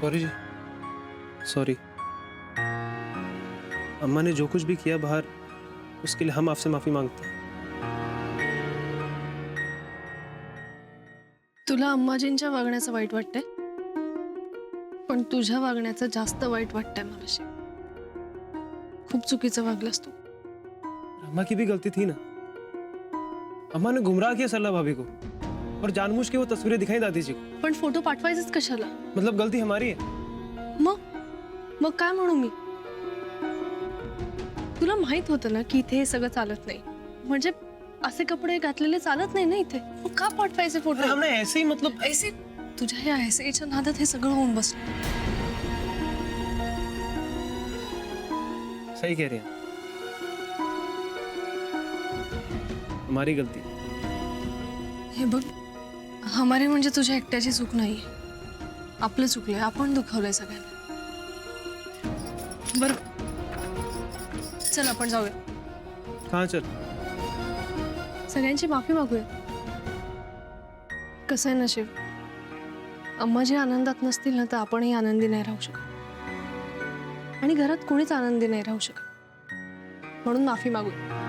गौरी जी sorry, अम्मा ने जो कुछ भी किया बाहर उसके लिए हम आपसे माफी मांगते हैं। तुला अम्माजींच्या वागण्याचं वाईट वाटतंय, पण तुझ्या वागण्याचं जास्त वाईट वाटतंय मला। खूप चुकीचं वागलास तू। अम्मा की भी गलती थी ना, अम्मा ने गुमराह किया सरला भाभी को और जानबूझ के वो तस्वीरें दिखाई दादी जी को। पण फोटो पाठवायचेच कशाला? मतलब गलती हमारी है। मग काय म्हणू मी? तुला माहित होतं ना की इथे हे सगळं चालत नाही, म्हणजे असे कपडे घातलेले चालत नाही ना इथे। मग का पाठवायचे फोटो? हमने ऐसे ही मतलब ऐसे तुझ्या या ऐसेच्या नादात हे सगळं होऊन बसलं। सही कह रहे हैं, हमारी गलती। हे बघ, हमारे म्हणजे तुझ्या एकट्याची चूक नाही, आपलं चुकलंय, आपण दुखावलंय सगळ्यांना। बरं चल आपण जाऊया। कहाँ चल? सगळ्यांची माफी मागूया। कसं आहे नशीब, अम्मा जी आनंदात नसतील ना तर आपणही आनंदी नाही राहू शकत, आणि घरात कोणीच आनंदी नाही राहू शकत, म्हणून माफी मागूया।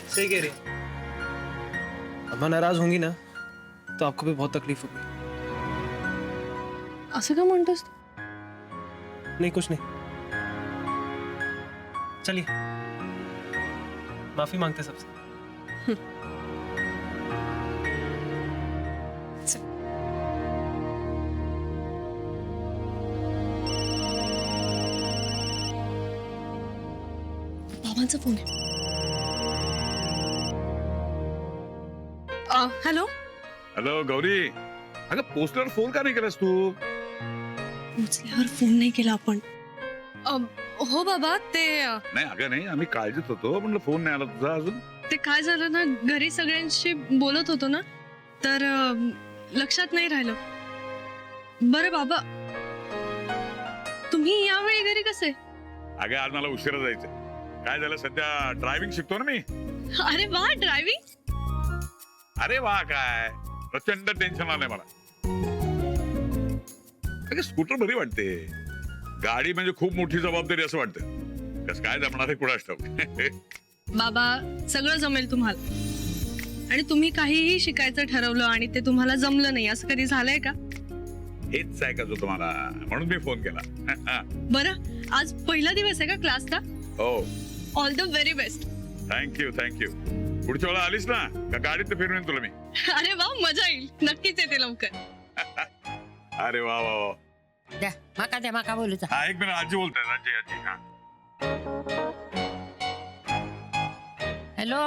सही कह रही हैं। अम्मा नाराज होंगी ना तो आपको भी बहुत तकलीफ होगी। असं का म्हणतोस तू? नहीं कुछ नहीं, चलिए माफी मांगते सबसे। बाबांचा फोन आहे। हॅलो हॅलो गौरी, अगं पोस्टरवर फोन का नाही केलास तू? उचल्यावर फोन नाही केला आपण। हो बाबा, ते नाही अगं नाही, आम्ही काळजीत होतो, म्हणलं फोन नाही आला तुझा अजून। ते काय झालं ना, घरी सगळ्यांशी बोलत होतो ना, तर लक्षात नाही राहिलं। बरं बाबा, तुम्ही यावेळी घरी कसे? अगं आज मला उशिरा जायचं। काय झालं, सध्या ड्रायव्हिंग शिकतो ना मी। अरे वा, ड्रायव्हिंग? अरे वा, काय प्रचंड टेन्शन आलंय मला। अगं स्कूटर बरी वाटते, गाडी म्हणजे खूप मोठी जबाबदारी असं वाटतं। कसं काय जमणार आहे कुणास ठाऊक। बाबा सगळं जमेल तुम्हाला, आणि तुम्ही काहीही शिकायचं ठरवलं आणि ते तुम्हाला जमलं नाही असं कधी झालंय का? हेच ऐकायचं तुम्हाला, म्हणून मी फोन केला। बरं, आज पहिला दिवस आहे का क्लासचा? हो। All the very best. Thank you thank you. पुढच्या वेळा आलीस ना का गाडीत फिरून येईन तुला मी। अरे वा, मजा येईल, नक्कीच येते लवकर। अरे वा वा वा। द्या माका बोलू हा एक मिनिट, आजी बोलताय, आजी आजी। हा हॅलो,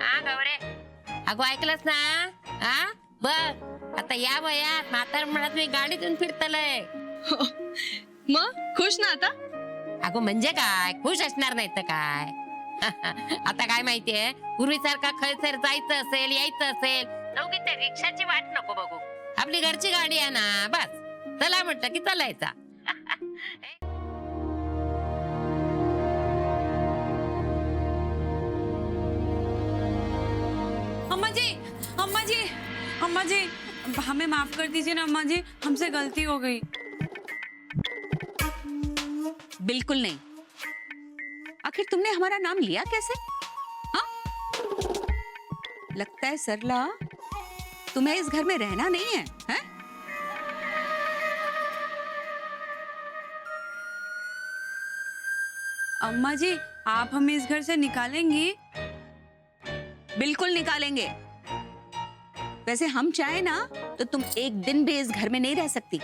हा गौरे, अगो ऐकलंस ना? हा बघ, आता या वयात म्हातार म्हणत मी गाडीतून फिरतलय। मग खुश ना आता? अगो म्हणजे काय, खुश असणार नाही तर काय। आता काय माहितीये, पूर्वीसारखा खैसर जायचं असेल यायचं असेल दोघी त्या रिक्षाची वाट नको बघू, आपली घरची गाडी आहे ना, बस चला म्हटलं की चालायचा। अम्मा जी, अम्मा जी, अम्मा जी, हमें माफ कर दीजिए ना अम्मा जी, हमसे गलती हो गई। बिल्कुल नहीं। आखिर तुमने हमारा नाम लिया कैसे? हाँ? लगता है सरला तुम्हें इस घर में रहना नहीं है, हैं? अम्मा जी, आप हमें इस घर से निकालेंगी? बिल्कुल निकालेंगे। वैसे हम चाहे ना तो तुम एक दिन भी इस घर में नहीं रह सकती।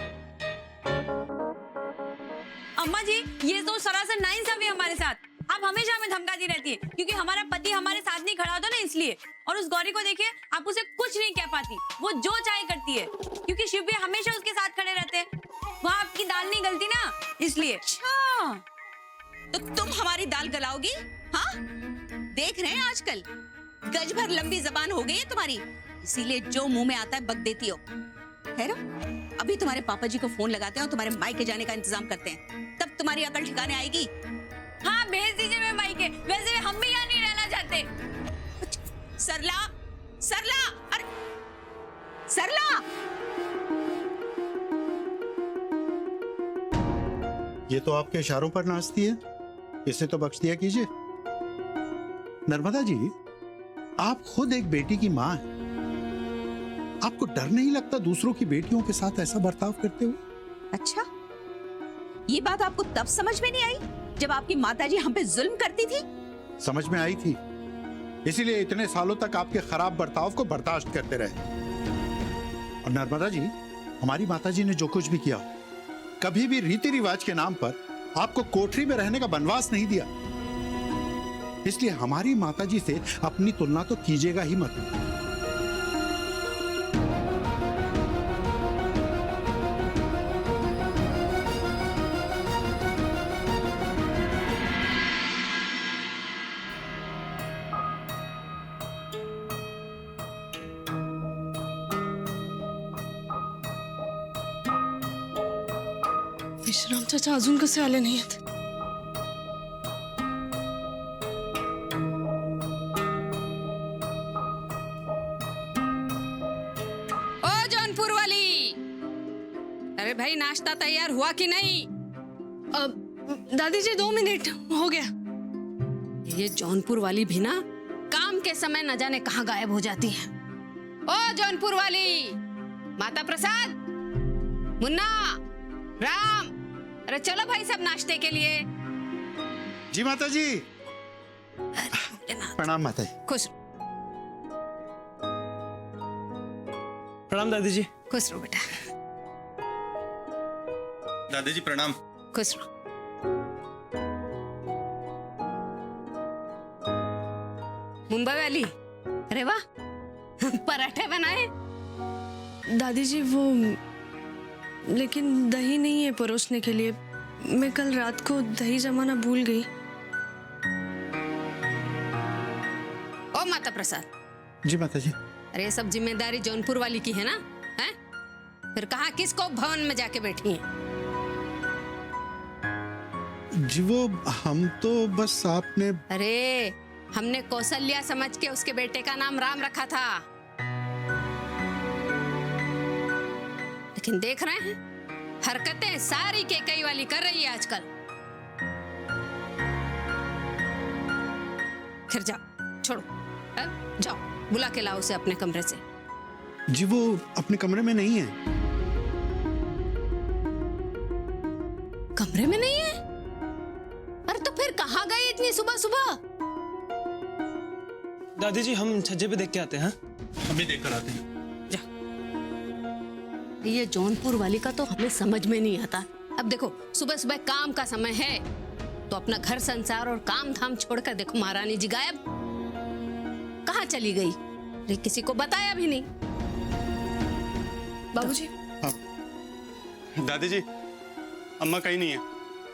अम्मा जी, ये तो सरासर नाइंसाफी है हमारे साथ। आप हमेशा हमें धमकाती रहती है, क्योंकि हमारा पति हमारे साथ नहीं खड़ा होता ना, इसलिए। और उस गौरी को देखिए, आप उसे कुछ नहीं कह पाती, वो जो चाहे करती है, क्योंकि शिव भी हमेशा उसके साथ खड़े रहते हैं। वहाँ आपकी दाल नहीं गलती ना, इसलिए। अच्छा, तो तुम हमारी दाल गलाओगी? हाँ, देख रहे हैं आजकल गज भर लंबी जबान हो गई है तुम्हारी, इसीलिए जो मुंह में आता है बक देती हो। खैर, अभी तुम्हारे पापा जी को फोन लगाते हैं और तुम्हारे मायके जाने का इंतजाम करते हैं, तब तुम्हारी अकल ठिकाने आएगी। हाँ, भेज दीजिए मैं मायके, वैसे भी हम भी यहाँ नहीं रहना चाहते। सरला, सरला, अरे सरला, ये तो आपके इशारों पर नाचती है, इसे तो बख्श दिया कीजिए। नर्मदा जी, आप खुद एक बेटी की मां हैं। आपको डर नहीं लगता दूसरों की बेटियों के साथ ऐसा बर्ताव करते हुए? अच्छा, ये बात आपको तब समझ में नहीं आई जब आपकी माताजी हम पे जुल्म करती थी? समझ में आई थी, इसीलिए इतने सालों तक आपके खराब बर्ताव को बर्दाश्त करते रहे। और नर्मदा जी, हमारी माताजी ने जो कुछ भी किया, कभी भी रीति रिवाज के नाम पर आपको कोठरी में रहने का बनवास नहीं दिया। इसलिए हमारी माताजी से अपनी तुलना तो कीजिएगा ही मत। विश्राम चाचा अजून कसे आले नाहीत? ओ जौनपुर वाली, अरे भाई नाश्ता तैयार हुआ कि नहीं? दादी जी 2 मिनट हो गया। ये जौनपुर वाली भी ना काम के समय न जाने कहाँ गायब हो जाती है। ओ जौनपुर वाली, माता प्रसाद, मुन्ना, राम, अरे चलो भाई सब नाश्ते के लिए। जी माता जी। प्रणाम माता जी। खुश प्रणाम दादी जी। खुश रहो बेटा। दादाजी प्रणाम। खुश रहो। मुंबई वाली, अरे वाह, पराठे बनाए। दादी जी वो, लेकिन दही नहीं है परोसने के लिए। मैं कल रात को दही जमाना भूल गई। ओ माता प्रसाद। जी माता जी। अरे ये सब जिम्मेदारी जौनपुर वाली की है ना? हैं? फिर कहाँ किसको भवन में जाके बैठी हैं? जी वो हम तो बस आपने। अरे हमने कौशल्या समझ के उसके बेटे का नाम राम रखा था, लेकिन देख रहे हैं हरकतें सारी केकई वाली कर रही है आजकल। फिर जाओ, छोड़ो, जाओ बुला के लाओ उसे अपने कमरे से। जी वो अपने कमरे में नहीं है। कमरे में नहीं है? अरे तो फिर कहाँ गई इतनी सुबह सुबह? दादी जी हम छज्जे पे देख के आते हैं। हम भी देख कर आते हैं। ये जौनपुर वाली का तो हमें समझ में नहीं आता। अब देखो सुबह सुबह काम का समय है तो अपना घर संसार और काम धाम छोड़कर देखो महारानी जी गायब। कहाँ चली गई? अरे किसी को बताया भी नहीं। बाबूजी। दादाजी, अम्मा कहीं नहीं है।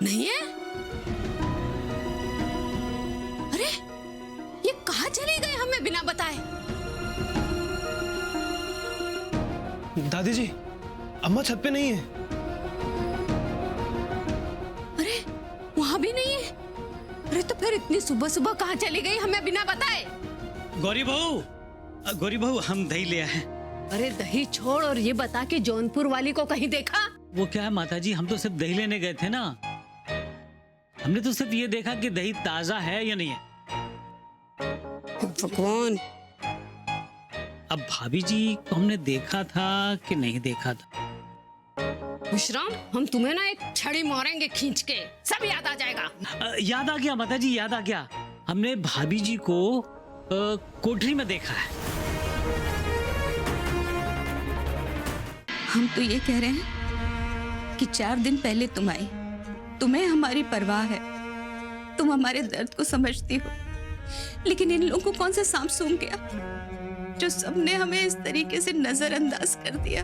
नहीं है? अरे ये कहाँ चली गई हमें बिना बताए? दादी जी अम्मा छत पे नहीं है। अरे वहां भी नहीं है? अरे तो फिर इतनी सुबह सुबह कहाँ चली गई हमें बिना बताए? गौरी बहू हम दही ले आए। अरे दही छोड़ और ये बता कि जौनपुर वाली को कहीं देखा? वो क्या है माताजी, हम तो सिर्फ दही लेने गए थे ना। हमने तो सिर्फ ये देखा कि दही ताजा है या नहीं है। भगवान, अब भाभी जी को हमने देखा था कि नहीं देखा था? विश्राम, हम तुम्हें ना एक छड़ी मारेंगे खींच के, सब याद आ जाएगा। याद आ गया माताजी, याद आ गया। हमने भाभी जी को कोठरी में देखा है। हम तो ये कह रहे हैं कि 4 दिन पहले तुम आई, तुम्हें हमारी परवाह है, तुम हमारे दर्द को समझती हो, लेकिन इन लोगों को कौन सा सांप सूंघ गया जो सबने हमें इस तरीके से नजरअंदाज कर दिया।